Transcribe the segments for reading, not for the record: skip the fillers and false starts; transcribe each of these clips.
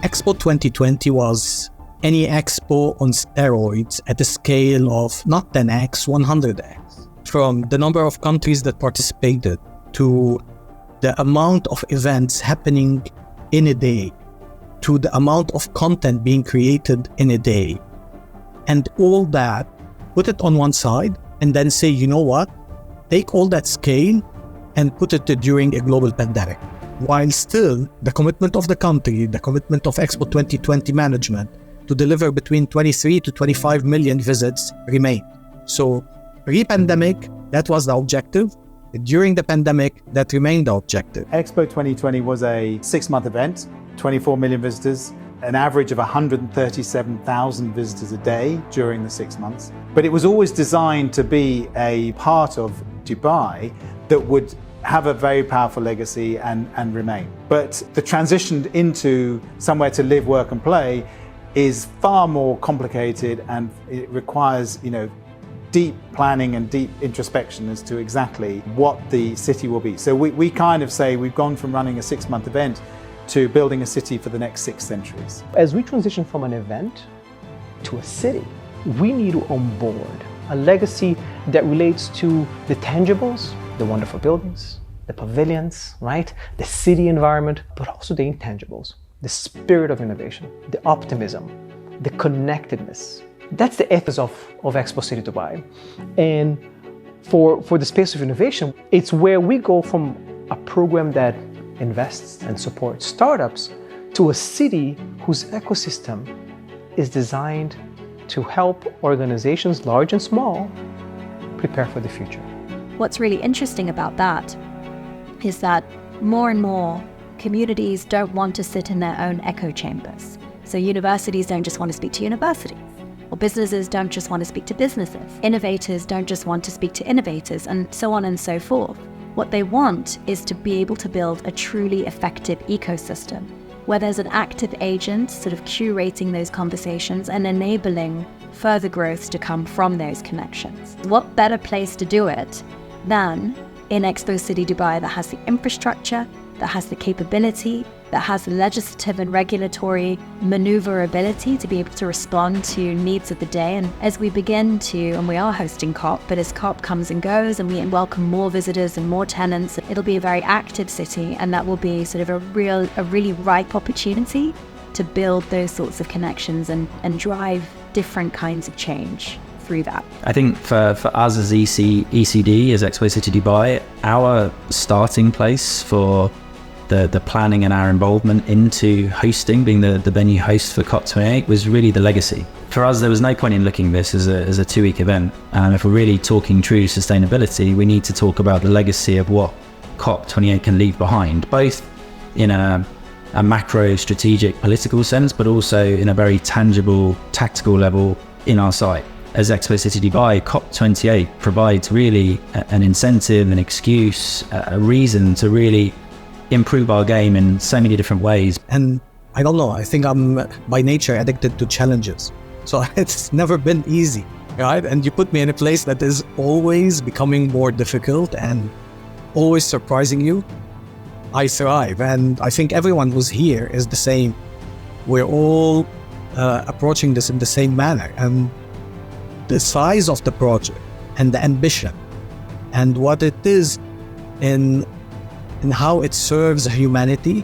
Expo 2020 was any expo on steroids at a scale of not 10x, 100x. From the number of countries that participated to the amount of events happening in a day, to the amount of content being created in a day. And all that, put it on one side and then say, you know what? Take all that scale and put it during a global pandemic. While still the commitment of the country, the commitment of Expo 2020 management to deliver between 23 to 25 million visits remain. So pre-pandemic, that was the objective. During the pandemic, that remained the objective. Expo 2020 was a 6-month event, 24 million visitors, an average of 137,000 visitors a day during the 6 months. But it was always designed to be a part of Dubai that would have a very powerful legacy and remain. But the transition into somewhere to live, work and play is far more complicated, and it requires, deep planning and deep introspection as to exactly what the city will be. So we kind of say we've gone from running a 6-month event to building a city for the next 6 centuries. As we transition from an event to a city, we need to onboard a legacy that relates to the tangibles, the wonderful buildings, the pavilions, right? The city environment, but also the intangibles, the spirit of innovation, the optimism, the connectedness. That's the ethos of Expo City Dubai. And for the space of innovation, it's where we go from a program that invests and supports startups to a city whose ecosystem is designed to help organizations, large and small, prepare for the future. What's really interesting about that is that more and more communities don't want to sit in their own echo chambers. So universities don't just want to speak to universities, or businesses don't just want to speak to businesses. Innovators don't just want to speak to innovators, and so on and so forth. What they want is to be able to build a truly effective ecosystem where there's an active agent sort of curating those conversations and enabling further growth to come from those connections. What better place to do it than in Expo City Dubai, that has the infrastructure, that has the capability, that has the legislative and regulatory maneuverability to be able to respond to needs of the day. And as we begin to, and we are hosting COP, but as COP comes and goes and we welcome more visitors and more tenants, it'll be a very active city, and that will be sort of a really ripe opportunity to build those sorts of connections and drive different kinds of change through that. I think for us as ECD, as Expo City Dubai, our starting place for the planning and our involvement into hosting, being the venue host for COP28, was really the legacy. For us, there was no point in looking at this as a 2-week event. If we're really talking true sustainability, we need to talk about the legacy of what COP28 can leave behind, both in a macro strategic political sense, but also in a very tangible tactical level in our site. As Expo City Dubai, COP28 provides really an incentive, an excuse, a reason to really improve our game in so many different ways. And I don't know, I think I'm by nature addicted to challenges. So it's never been easy, right? And you put me in a place that is always becoming more difficult and always surprising you. I thrive, and I think everyone who's here is the same. We're all approaching this in the same manner. And the size of the project and the ambition and what it is in how it serves humanity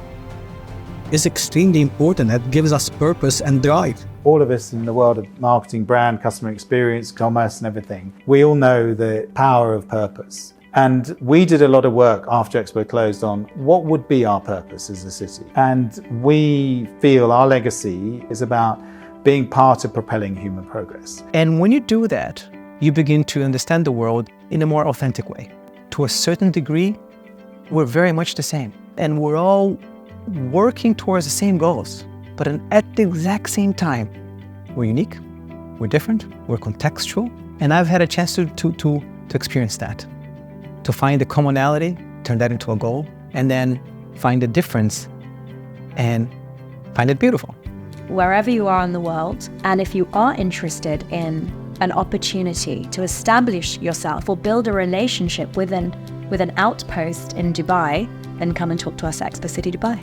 is extremely important. It gives us purpose and drive. All of us in the world of marketing, brand, customer experience, commerce and everything, we all know the power of purpose. And we did a lot of work after Expo closed on what would be our purpose as a city. And we feel our legacy is about being part of propelling human progress. And when you do that, you begin to understand the world in a more authentic way. To a certain degree, we're very much the same. And we're all working towards the same goals. But at the exact same time, we're unique, we're different, we're contextual. And I've had a chance to experience that. To find the commonality, turn that into a goal, and then find the difference and find it beautiful. Wherever you are in the world, and if you are interested in an opportunity to establish yourself or build a relationship with an outpost in Dubai, then come and talk to us at Expo City Dubai.